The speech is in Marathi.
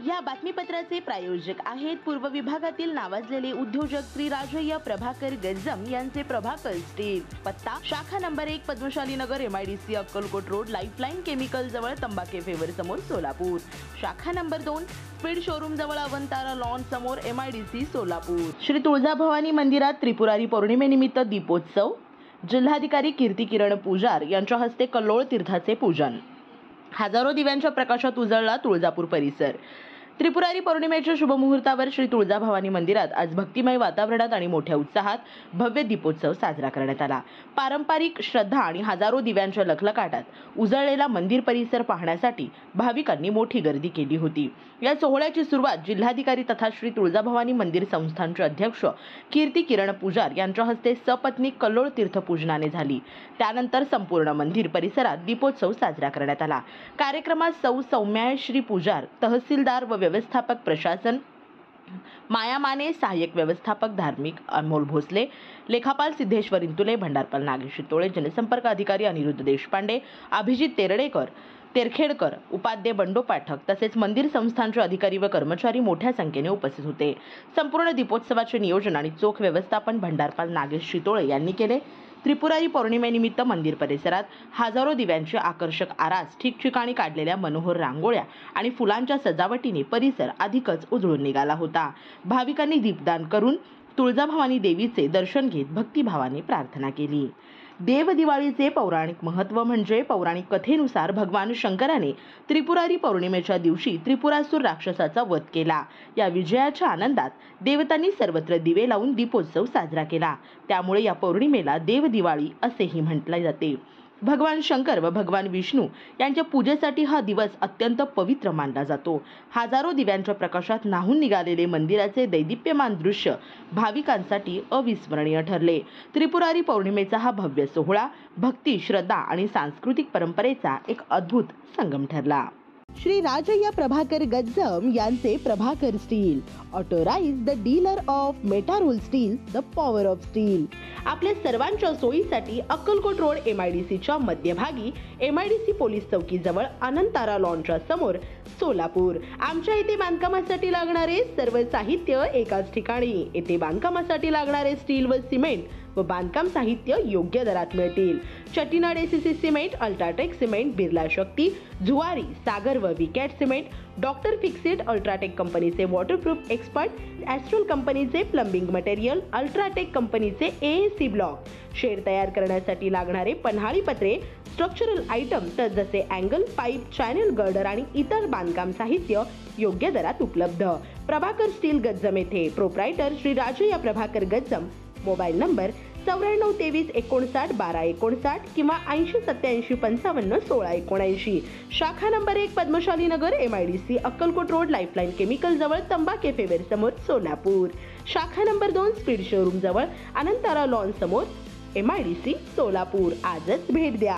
या बातमीपत्राचे प्रायोजक आहेत पूर्व विभागातील नावाजलेले उद्योजक श्री राजय्या प्रभाकर गज्जम यांचे प्रभाकर स्टील। पत्ता शाखा नंबर 1 पद्मशाली नगर MIDC Akkalkot road lifeline chemical जवळ तंबाके फेवर समोर सोलापूर। शाखा नंबर 2 स्पीड शोरूम जवळ अवंतारा लॉन समोर MIDC सोलापूर। श्री तुळजाभवानी मंदिरात त्रिपुरारी पौर्णिमेनिमित्त दीपोत्सव। जिल्हाधिकारी कीर्ती किरण पुजार यांच्या हस्ते कल्लोळ तीर्थाचे पूजन। हजारो दिव्यांच्या प्रकाशात उजळला तुळजापूर परिसर। त्रिपुरारी पौर्णिमेच्या शुभमुहूर्तावर श्री तुळजाभवानी मंदिरात आज भक्तिमय वातावरणात आणि मोठ्या उत्साहात भव्य दीपोत्सव साजरा करण्यात आला। पारंपरिक श्रद्धा आणि हजारो दिव्यांच्या लखलखाटात उजळलेला मंदिर परिसर पाहण्यासाठी भाविकांनी मोठी गर्दी केली होती। या सोहळ्याची सुरुवात जिल्हाधिकारी तथा श्री तुळजाभवानी मंदिर संस्थानचे अध्यक्ष कीर्ती किरण पुजार यांच्या हस्ते सपत्नीक कल्लोळ तीर्थ पूजनाने झाली। त्यानंतर संपूर्ण मंदिर परिसरात दीपोत्सव साजरा करण्यात आला। कार्यक्रमात सौम्याश्री पुजार, तहसीलदार व व्यवस्थापक प्रशासन, माया माने, सहाय्यक व्यवस्थापक धार्मिक अनमोल भोसले, लेखापाल सिद्धेश्वर इंतुले, भंडारपाल नागेश शितोळे, जनसंपर्क अधिकारी अनिरुद्ध देशपांडे, अभिजित तेरखेडकर, उपाध्याय बंडो पाठक तसेच मंदिर संस्थानचे अधिकारी व कर्मचारी मोठ्या संख्येने उपस्थित होते। संपूर्ण दीपोत्सवाचे नियोजन आणि चोख व्यवस्थापन भंडारपाल नागेश शितोळे यांनी केले। त्रिपुरारी पौर्णिमेनिमित्त मंदिर परिसरात हजारो दिव्यांचे आकर्षक आरास, ठिकठिकाणी काढलेल्या मनोहर रांगोळ्या आणि फुलांच्या सजावटीने परिसर अधिकच उजळून निघाला होता। भाविकांनी दीपदान करून तुळजाभवानी देवीचे दर्शन घेत भक्तिभावाने प्रार्थना केली। देव दिवाळीचे पौराणिक महत्त्व म्हणजे पौराणिक कथेनुसार भगवान शंकराने त्रिपुरारी पौर्णिमेच्या दिवशी त्रिपुरासूर राक्षसाचा वध केला। या विजयाच्या आनंदात देवतांनी सर्वत्र दिवे लावून दीपोत्सव साजरा केला। त्यामुळे या पौर्णिमेला देव दिवाळी असेही म्हटले जाते। भगवान शंकर व भगवान विष्णू यांच्या पूजेसाठी हा दिवस अत्यंत पवित्र मानला जातो। हजारो दिव्यांच्या प्रकाशात न्हाऊन निघालेले मंदिराचे दैदिप्यमान दृश्य भाविकांसाठी अविस्मरणीय ठरले। त्रिपुरारी पौर्णिमेचा हा भव्य सोहळा भक्ती, श्रद्धा आणि सांस्कृतिक परंपरेचा एक अद्भुत संगम ठरला। श्री राजय्या प्रभाकर गज्जम यांचे Prabhakar steel, authorised the dealer of Metarol steel, the power of steel. आपल्या सर्वांच्या सोयीसाठी अक्कलकोट रोड MIDCच्या मध्यभागी MIDC पोलीस चौकीजवळ अनंतारा लॉनच्या समोर सोलापूर। आमच्या इथे बांधकामासाठी लागणारे सर्व साहित्य एकाच ठिकाणी। येथे बांधकामासाठी लागणारे स्टील व सिमेंट व बांधकाम साहित्य योग्य दरात मिळतील। Chettinad ACC cement, UltraTech cement, Birla Shakti, Zuari, Sagar व Vicat cement, doctor fixit, UltraTech कंपनीचे वॉटरप्रूफ एक्सपर्ट, ॲस्ट्रोल कंपनीचे प्लंबिंग मटेरियल, अल्ट्राटेक कंपनीचे AAC ब्लॉक, शेड तयार करण्यासाठी लागणारे पन्हाळी पत्रे, स्ट्रक्चरल आयटम तर जसे अँगल, पाईप, चॅनल गर्डर आणि इतर बांधकाम साहित्य योग्य दरात उपलब्ध। प्रभाकर स्टील गज्जम येथे। Proprietor Shri Rajayya Prabhakar Gajjam. Mobile number 94 23 59 12 59 किंवा 80 87 55 16 79। शाखा नंबर 1 पद्मशाली नगर MIDC Akkalkot road lifeline chemical जवळ तंबाके फेवर समोर सोलापूर। शाखा नंबर 2 स्पीड शोरूम जवळ अनंतारा लॉन समोर MIDC सोलापूर। आजच भेट द्या।